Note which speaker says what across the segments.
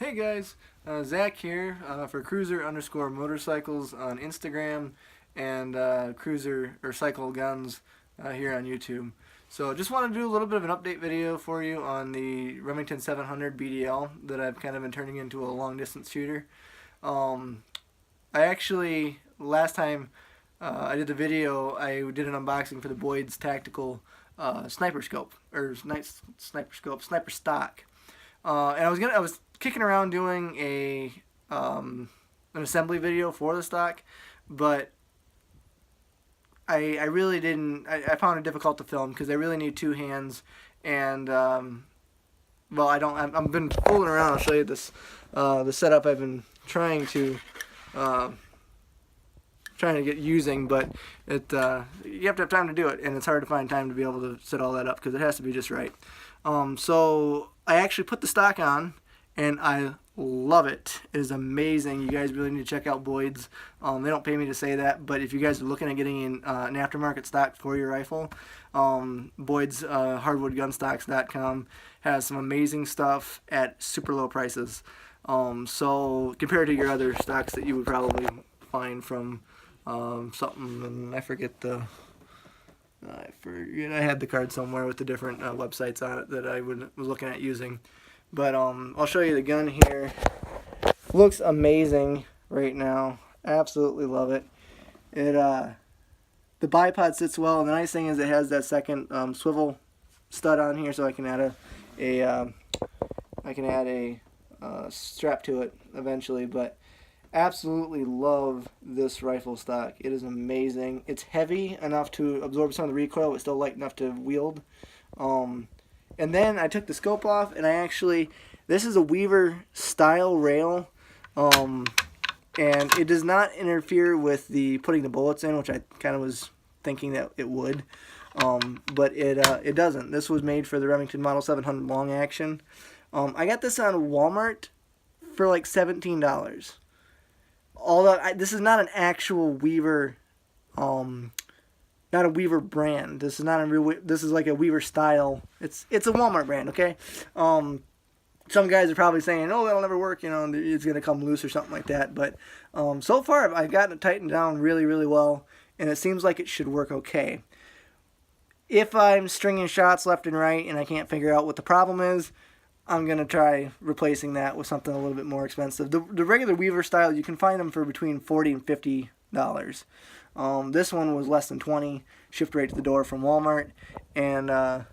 Speaker 1: Hey guys, Zach here for Cruiser_motorcycles on Instagram and Cruiser or Cycle Guns here on YouTube. So just want to do a little bit of an update video for you on the Remington 700 BDL that I've kind of been turning into a long distance shooter. I actually, last time I did the video, I did an unboxing for the Boyds tactical sniper scope, or sniper stock. And I was kicking around doing an assembly video for the stock, but I really didn't. I found it difficult to film because I really need two hands, and well, I don't. I've been fooling around. I'll show you this the setup I've been trying to get using, but you have to have time to do it, and it's hard to find time to be able to set all that up because it has to be just right. So I actually put the stock on, and I love it. It is amazing. You guys really need to check out Boyds. They don't pay me to say that, but if you guys are looking at getting an aftermarket stock for your rifle, Boyds hardwoodgunstocks.com has some amazing stuff at super low prices. So compared to your other stocks that you would probably find from something, and I forget the. I had the card somewhere with the different websites on it that I was looking at using. But I'll show you the gun here. Looks amazing right now. Absolutely love it. The bipod sits well, and the nice thing is it has that second swivel stud on here, so I can add a strap to it eventually. But absolutely love this rifle stock. It is amazing. It's heavy enough to absorb some of the recoil, but still light enough to wield. And then I took the scope off, and this is a Weaver style rail, and it does not interfere with the putting the bullets in, which I kind of was thinking that it would, but it doesn't. This was made for the Remington Model 700 long action. I got this on Walmart for like $17. Although this is not an actual Weaver, not a Weaver brand. This is not a real. This is like a Weaver style. It's a Walmart brand, okay. Some guys are probably saying, "Oh, that'll never work," you know, it's gonna come loose or something like that. But so far, I've gotten it tightened down really, really well, and it seems like it should work okay. If I'm stringing shots left and right and I can't figure out what the problem is, I'm going to try replacing that with something a little bit more expensive. The regular Weaver style, you can find them for between $40 and $50. This one was less than $20, shipped right to the door from Walmart, and a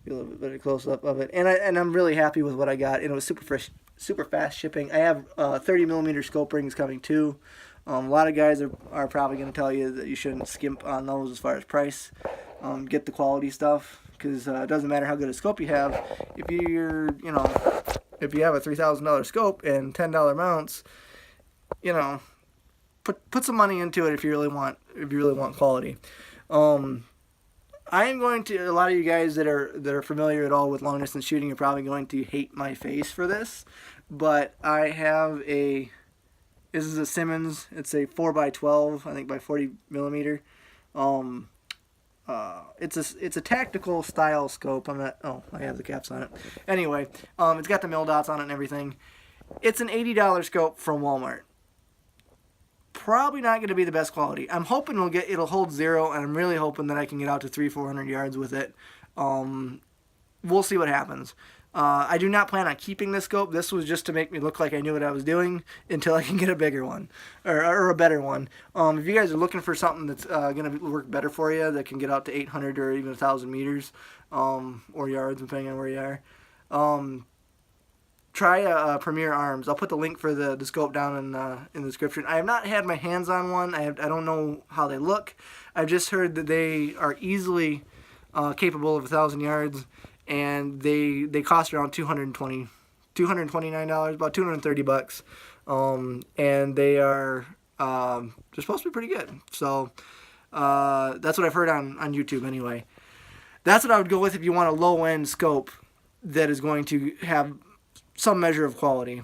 Speaker 1: little bit better close-up of it. And I'm really happy with what I got, and it was super fast shipping. I have 30mm scope rings coming too. A lot of guys are probably going to tell you that you shouldn't skimp on those as far as price. Get the quality stuff. Because it doesn't matter how good a scope you have. If you have a $3,000 scope and $10 mounts, put some money into it if you really want quality. I am going to. A lot of you guys that are familiar at all with long distance shooting are probably going to hate my face for this, but I have this is a Simmons. It's a 4x12, I think by 40mm. It's a tactical style scope. I have the caps on it. Anyway, it's got the mil dots on it and everything. It's an $80 scope from Walmart. Probably not going to be the best quality. I'm hoping it'll hold 0, and I'm really hoping that I can get out to 300-400 yards with it. We'll see what happens. I do not plan on keeping this scope. This was just to make me look like I knew what I was doing until I can get a bigger one or a better one. If you guys are looking for something that's going to work better for you, that can get out to 800 or even 1,000 meters or yards, depending on where you are, try a Premier Arms. I'll put the link for the scope down in the description. I have not had my hands on one. I don't know how they look. I've just heard that they are easily capable of 1,000 yards. And they cost around $229, about $230, and they're supposed to be pretty good. So that's what I've heard on YouTube anyway. That's what I would go with if you want a low-end scope that is going to have some measure of quality.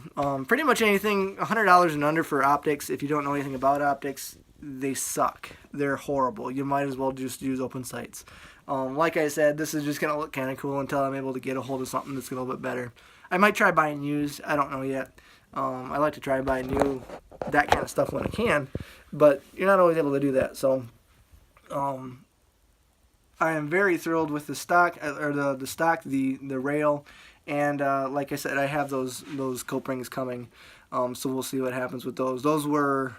Speaker 1: Pretty much anything $100 and under for optics. If you don't know anything about optics, they suck. They're horrible. You might as well just use open sights. Like I said, this is just going to look kind of cool until I'm able to get a hold of something that's a little bit better. I might try buying used. I don't know yet. I like to try buying new, that kind of stuff when I can, but you're not always able to do that. So I am very thrilled with the stock, or the stock, the rail, and like I said, I have those cope rings coming. So we'll see what happens with those. Those were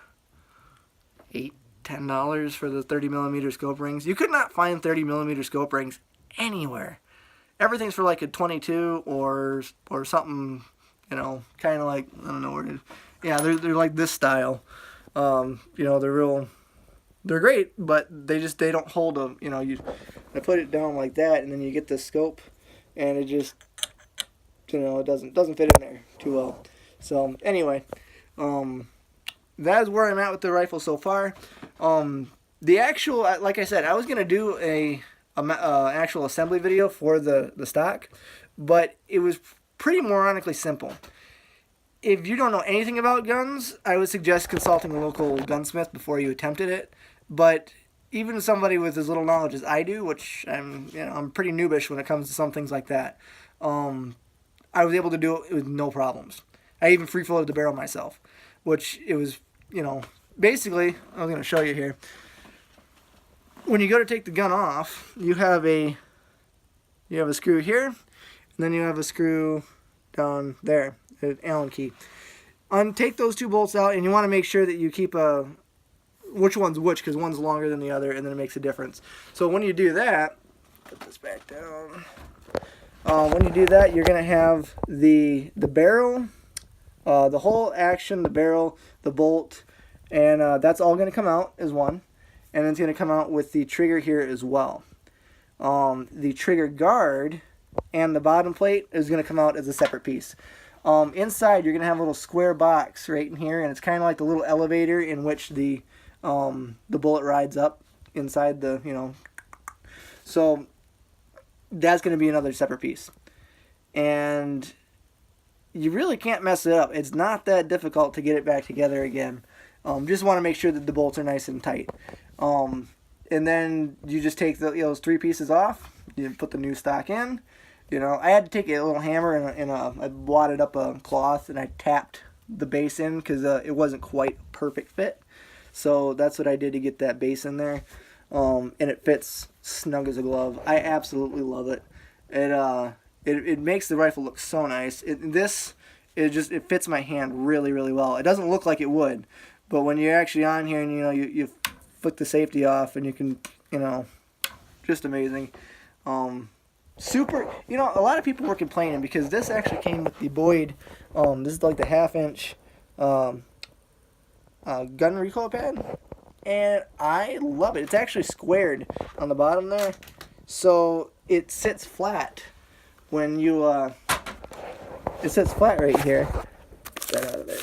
Speaker 1: $10 for the 30mm scope rings. You could not find 30mm scope rings anywhere. Everything's for like a 22 or something, you know, kind of like, I don't know where it is. Yeah, they're like this style. You know, they're great, but they don't hold them. You know, I put it down like that, and then you get the scope, and it just, you know, it doesn't fit in there too well. So anyway, that is where I'm at with the rifle so far. The actual, like I said, I was gonna do a actual assembly video for the stock, but it was pretty moronically simple. If you don't know anything about guns, I would suggest consulting a local gunsmith before you attempted it. But even somebody with as little knowledge as I do, which I'm pretty noobish when it comes to some things like that, I was able to do it with no problems. I even free-floated the barrel myself, which it was, you know, basically, I was going to show you here. When you go to take the gun off, you have a screw here, and then you have a screw down there, an Allen key. Take those two bolts out, and you want to make sure that you keep which one's which, because one's longer than the other, and then it makes a difference. So when you do that, put this back down. When you do that, you're going to have the barrel, the whole action, the barrel, the bolt, and that's all going to come out as one. And it's going to come out with the trigger here as well. The trigger guard and the bottom plate is going to come out as a separate piece. Inside, you're going to have a little square box right in here, and it's kind of like the little elevator in which the bullet rides up inside the, you know. So that's going to be another separate piece. And you really can't mess it up. It's not that difficult to get it back together again. Just want to make sure that the bolts are nice and tight. And then you just take those three pieces off. You put the new stock in. You know, I had to take a little hammer and I wadded up a cloth and I tapped the base in because it wasn't quite a perfect fit. So that's what I did to get that base in there. And it fits snug as a glove. I absolutely love it. It makes the rifle look so nice. It fits my hand really, really well. It doesn't look like it would, but when you're actually on here and you flick the safety off and you can, just amazing. Super, a lot of people were complaining because this actually came with the Boyd, this is like the 1/2-inch gun recoil pad, and I love it. It's actually squared on the bottom there, so it sits flat when you, it sits flat right here. Get that out of there.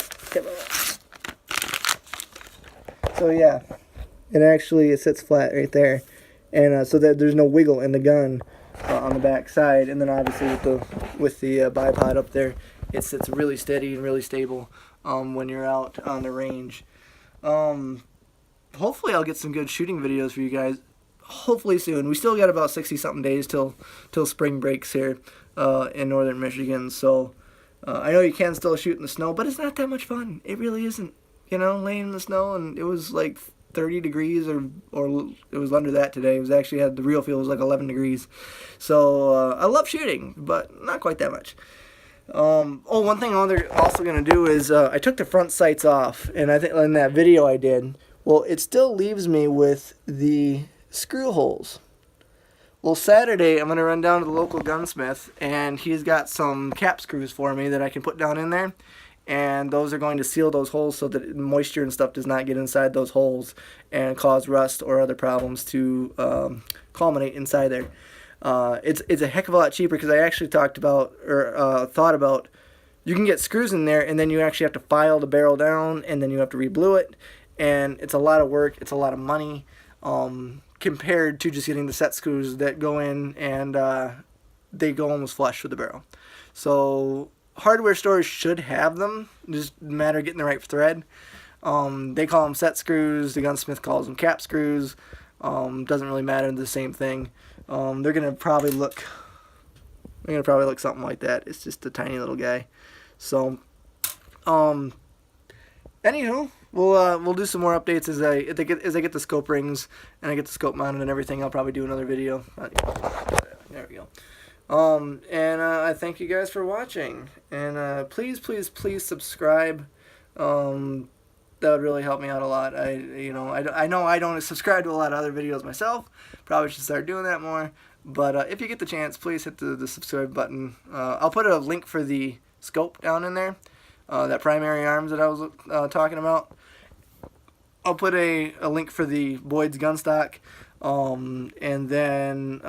Speaker 1: So yeah, it sits flat right there, and so that there's no wiggle in the gun on the back side, and then obviously with the bipod up there, it sits really steady and really stable when you're out on the range. Hopefully I'll get some good shooting videos for you guys. Hopefully soon. We still got about 60-something days till spring breaks here in northern Michigan. So I know you can still shoot in the snow, but it's not that much fun. It really isn't. Laying in the snow, and it was like 30 degrees or it was under that today. It was actually the real feel was like 11 degrees. So I love shooting, but not quite that much. One thing I'm also going to do is I took the front sights off, and I think in that video I did, well, it still leaves me with the screw holes. Well, Saturday I'm going to run down to the local gunsmith, and he's got some cap screws for me that I can put down in there. And those are going to seal those holes so that moisture and stuff does not get inside those holes and cause rust or other problems to culminate inside there. It's a heck of a lot cheaper because I actually thought about you can get screws in there and then you actually have to file the barrel down and then you have to re-blue it, and it's a lot of work, it's a lot of money compared to just getting the set screws that go in and they go almost flush with the barrel. So hardware stores should have them, just a matter of getting the right thread. They call them set screws, the gunsmith calls them cap screws. Doesn't really matter, the same thing. They're gonna probably look something like that. It's just a tiny little guy. So, anywho, we'll do some more updates as I get the scope rings and I get the scope mounted and everything. I'll probably do another video. There we go. And I thank you guys for watching. And please subscribe. That would really help me out a lot. I know I don't subscribe to a lot of other videos myself. Probably should start doing that more. But if you get the chance, please hit the subscribe button. I'll put a link for the scope down in there. That primary arms that I was talking about. I'll put a link for the Boyds gun stock. And then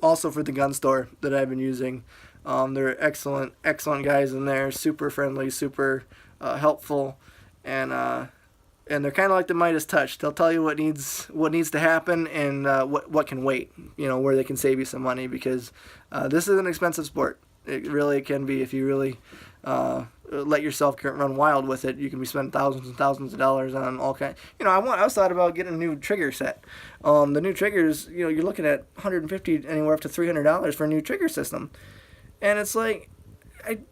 Speaker 1: also for the gun store that I've been using. They're excellent guys in there. Super friendly, super helpful. And they're kind of like the Midas touch. They'll tell you what needs to happen and what can wait. Where they can save you some money, because this is an expensive sport. It really can be if you really let yourself run wild with it. You can be spending thousands and thousands of dollars on all kinds. I was thought about getting a new trigger set. The new triggers, you're looking at $150 anywhere up to $300 for a new trigger system, and it's like I'm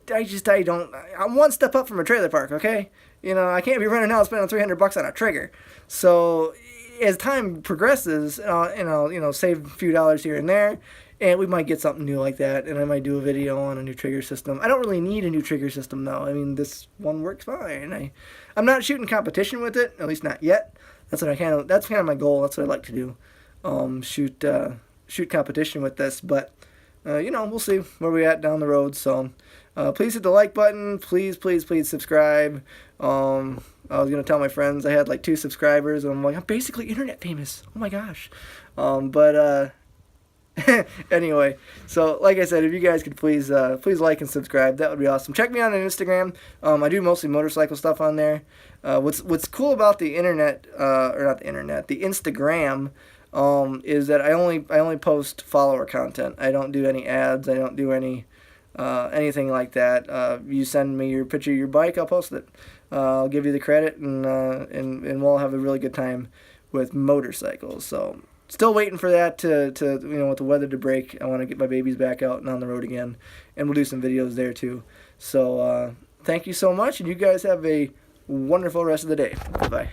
Speaker 1: one step up from a trailer park. Okay. I can't be running out spending $300 on a trigger. So as time progresses, save a few dollars here and there, and we might get something new like that, and I might do a video on a new trigger system. I don't really need a new trigger system though. I mean, this one works fine. I'm not shooting competition with it, at least not yet. That's kind of my goal. That's what I like to do. Shoot competition with this, but we'll see where we're at down the road. So please hit the like button. Please subscribe. I was going to tell my friends I had like 2 subscribers, and I'm like, I'm basically internet famous. Oh my gosh. Anyway, so like I said, if you guys could please like and subscribe, that would be awesome. Check me out on Instagram. I do mostly motorcycle stuff on there. What's cool about the internet, or not the internet, the Instagram, is that I only post follower content. I don't do any ads. I don't do anything like that. You send me your picture of your bike, I'll post it. I'll give you the credit, and we'll have a really good time with motorcycles. So still waiting for that to with the weather to break. I want to get my babies back out and on the road again, and we'll do some videos there too. So thank you so much, and you guys have a wonderful rest of the day. Bye.